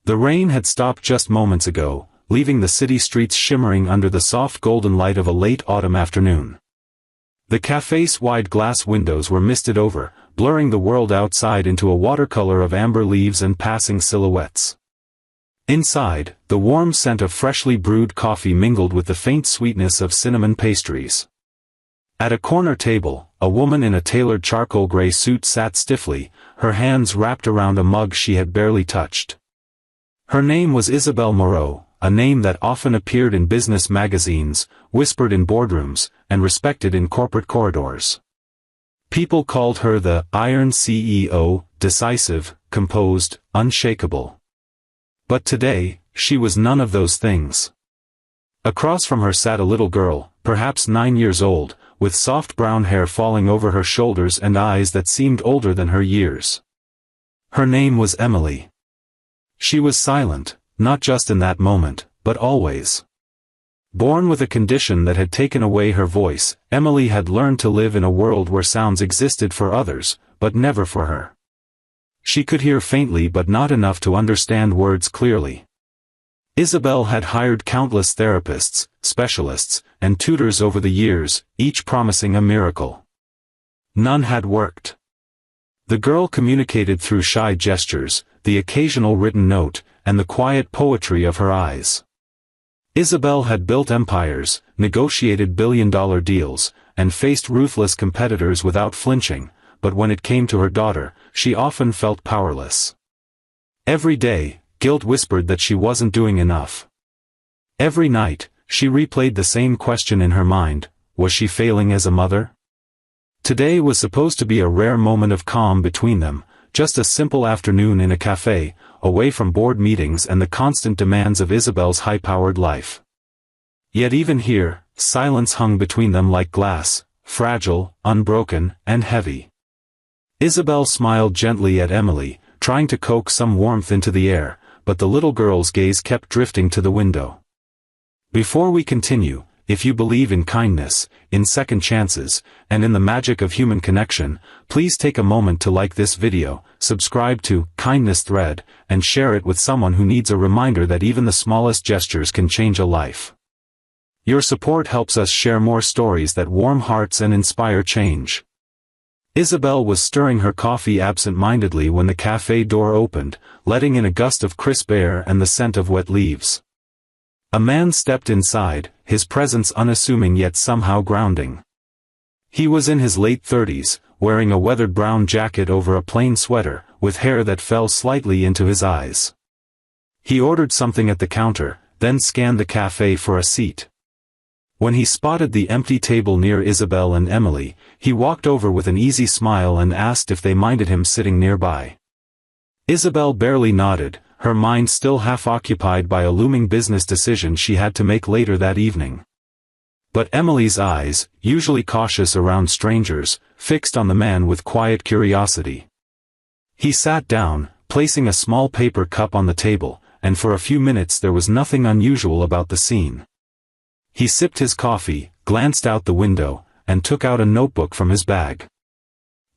The rain had stopped just moments ago, leaving the city streets shimmering under the soft golden light of a late autumn afternoon. The café's wide glass windows were misted over, blurring the world outside into a watercolor of amber leaves and passing silhouettes. Inside, the warm scent of freshly brewed coffee mingled with the faint sweetness of cinnamon pastries. At a corner table, a woman in a tailored charcoal gray suit sat stiffly, her hands wrapped around a mug she had barely touched. Her name was Isabelle Moreau, a name that often appeared in business magazines, whispered in boardrooms, and respected in corporate corridors. People called her the Iron CEO, decisive, composed, unshakable. But today, she was none of those things. Across from her sat a little girl, perhaps 9 years old, with soft brown hair falling over her shoulders and eyes that seemed older than her years. Her name was Emily. She was silent, not just in that moment, but always. Born with a condition that had taken away her voice, Emily had learned to live in a world where sounds existed for others, but never for her. She could hear faintly but not enough to understand words clearly. Isabelle had hired countless therapists, specialists, and tutors over the years, each promising a miracle. None had worked. The girl communicated through shy gestures, the occasional written note, and the quiet poetry of her eyes. Isabelle had built empires, negotiated billion-dollar deals, and faced ruthless competitors without flinching, but when it came to her daughter, she often felt powerless. Every day, guilt whispered that she wasn't doing enough. Every night, she replayed the same question in her mind: was she failing as a mother? Today was supposed to be a rare moment of calm between them, just a simple afternoon in a café, away from board meetings and the constant demands of Isabelle's high-powered life. Yet even here, silence hung between them like glass, fragile, unbroken, and heavy. Isabelle smiled gently at Emily, trying to coax some warmth into the air, but the little girl's gaze kept drifting to the window. Before we continue, if you believe in kindness, in second chances, and in the magic of human connection, please take a moment to like this video, subscribe to Kindness Thread, and share it with someone who needs a reminder that even the smallest gestures can change a life. Your support helps us share more stories that warm hearts and inspire change. Isabelle was stirring her coffee absent-mindedly when the café door opened, letting in a gust of crisp air and the scent of wet leaves. A man stepped inside, his presence unassuming yet somehow grounding. He was in his late 30s, wearing a weathered brown jacket over a plain sweater, with hair that fell slightly into his eyes. He ordered something at the counter, then scanned the café for a seat. When he spotted the empty table near Isabelle and Emily, he walked over with an easy smile and asked if they minded him sitting nearby. Isabelle barely nodded, her mind still half occupied by a looming business decision she had to make later that evening. But Emily's eyes, usually cautious around strangers, fixed on the man with quiet curiosity. He sat down, placing a small paper cup on the table, and for a few minutes there was nothing unusual about the scene. He sipped his coffee, glanced out the window, and took out a notebook from his bag.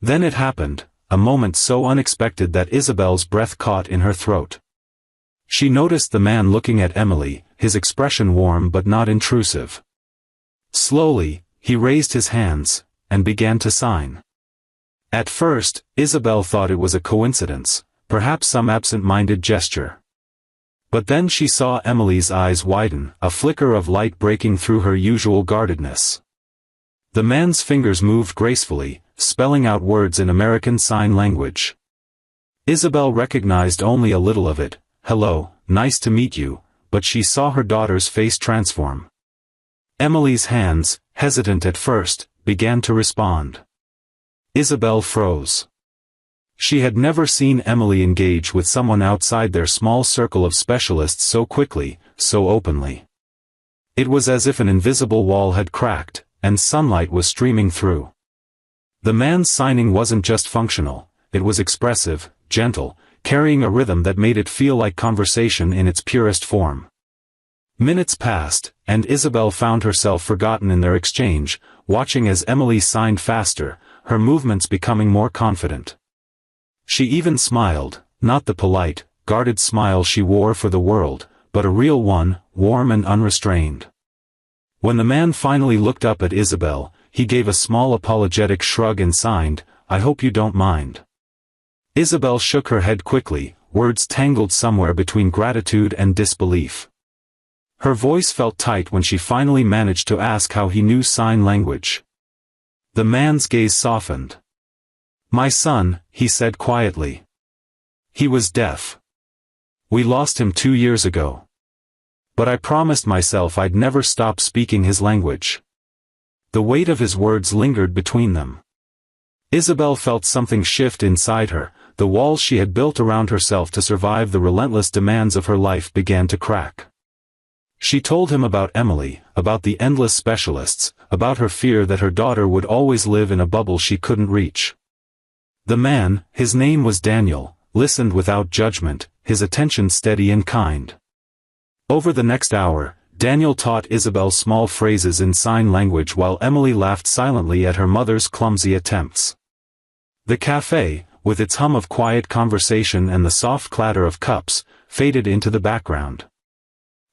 Then it happened, a moment so unexpected that Isabelle's breath caught in her throat. She noticed the man looking at Emily, his expression warm but not intrusive. Slowly, he raised his hands, and began to sign. At first, Isabelle thought it was a coincidence, perhaps some absent-minded gesture. But then she saw Emily's eyes widen, a flicker of light breaking through her usual guardedness. The man's fingers moved gracefully, spelling out words in American Sign Language. Isabelle recognized only a little of it: "Hello, nice to meet you," but she saw her daughter's face transform. Emily's hands, hesitant at first, began to respond. Isabelle froze. She had never seen Emily engage with someone outside their small circle of specialists so quickly, so openly. It was as if an invisible wall had cracked, and sunlight was streaming through. The man's signing wasn't just functional, it was expressive, gentle, carrying a rhythm that made it feel like conversation in its purest form. Minutes passed, and Isabelle found herself forgotten in their exchange, watching as Emily signed faster, her movements becoming more confident. She even smiled, not the polite, guarded smile she wore for the world, but a real one, warm and unrestrained. When the man finally looked up at Isabel, he gave a small apologetic shrug and signed, "I hope you don't mind." Isabel shook her head quickly, words tangled somewhere between gratitude and disbelief. Her voice felt tight when she finally managed to ask how he knew sign language. The man's gaze softened. "My son," he said quietly. "He was deaf. We lost him 2 years ago. But I promised myself I'd never stop speaking his language." The weight of his words lingered between them. Isabel felt something shift inside her. The walls she had built around herself to survive the relentless demands of her life began to crack. She told him about Emily, about the endless specialists, about her fear that her daughter would always live in a bubble she couldn't reach. The man, his name was Daniel, listened without judgment, his attention steady and kind. Over the next hour, Daniel taught Isabel small phrases in sign language while Emily laughed silently at her mother's clumsy attempts. The café, with its hum of quiet conversation and the soft clatter of cups, faded into the background.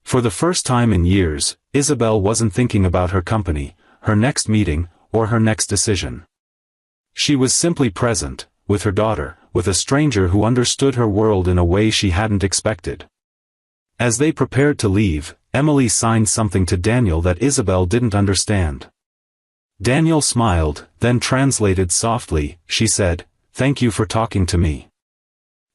For the first time in years, Isabel wasn't thinking about her company, her next meeting, or her next decision. She was simply present, with her daughter, with a stranger who understood her world in a way she hadn't expected. As they prepared to leave, Emily signed something to Daniel that Isabel didn't understand. Daniel smiled, then translated softly. She said, "Thank you for talking to me."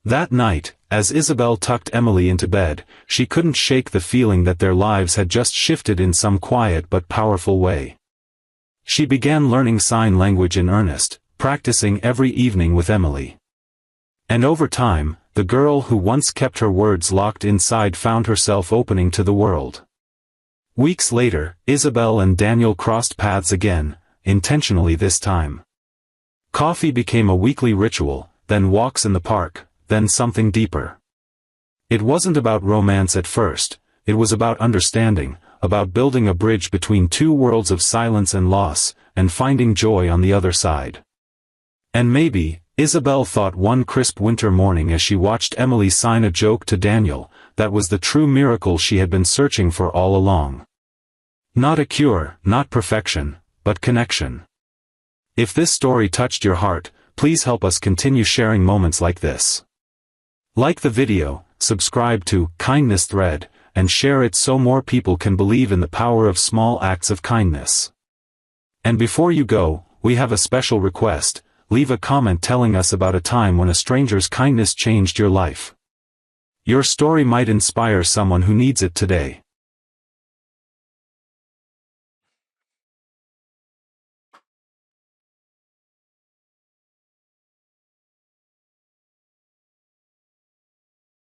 That night, as Isabel tucked Emily into bed, she couldn't shake the feeling that their lives had just shifted in some quiet but powerful way. She began learning sign language in earnest, practicing every evening with Emily. And over time, the girl who once kept her words locked inside found herself opening to the world. Weeks later, Isabel and Daniel crossed paths again, intentionally this time. Coffee became a weekly ritual, then walks in the park, then something deeper. It wasn't about romance at first, it was about understanding, about building a bridge between two worlds of silence and loss, and finding joy on the other side. And maybe, Isabel thought one crisp winter morning as she watched Emily sign a joke to Daniel, that was the true miracle she had been searching for all along. Not a cure, not perfection, but connection. If this story touched your heart, please help us continue sharing moments like this. Like the video, subscribe to Kindness Thread, and share it so more people can believe in the power of small acts of kindness. And before you go, we have a special request. Leave a comment telling us about a time when a stranger's kindness changed your life. Your story might inspire someone who needs it today.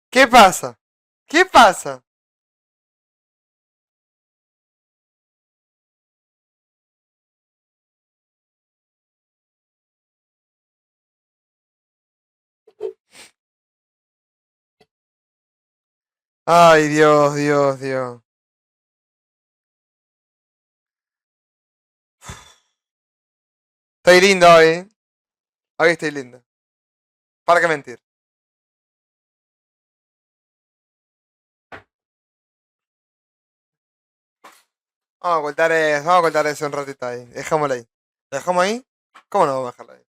¿Qué pasa? ¿Qué pasa? Ay, Dios, Dios, Dios. Estoy lindo hoy. Hoy estoy lindo. ¿Para qué mentir? Vamos a ocultar eso un ratito ahí. Dejámoslo ahí. ¿Lo dejamos ahí? ¿Cómo no vamos a dejarlo ahí?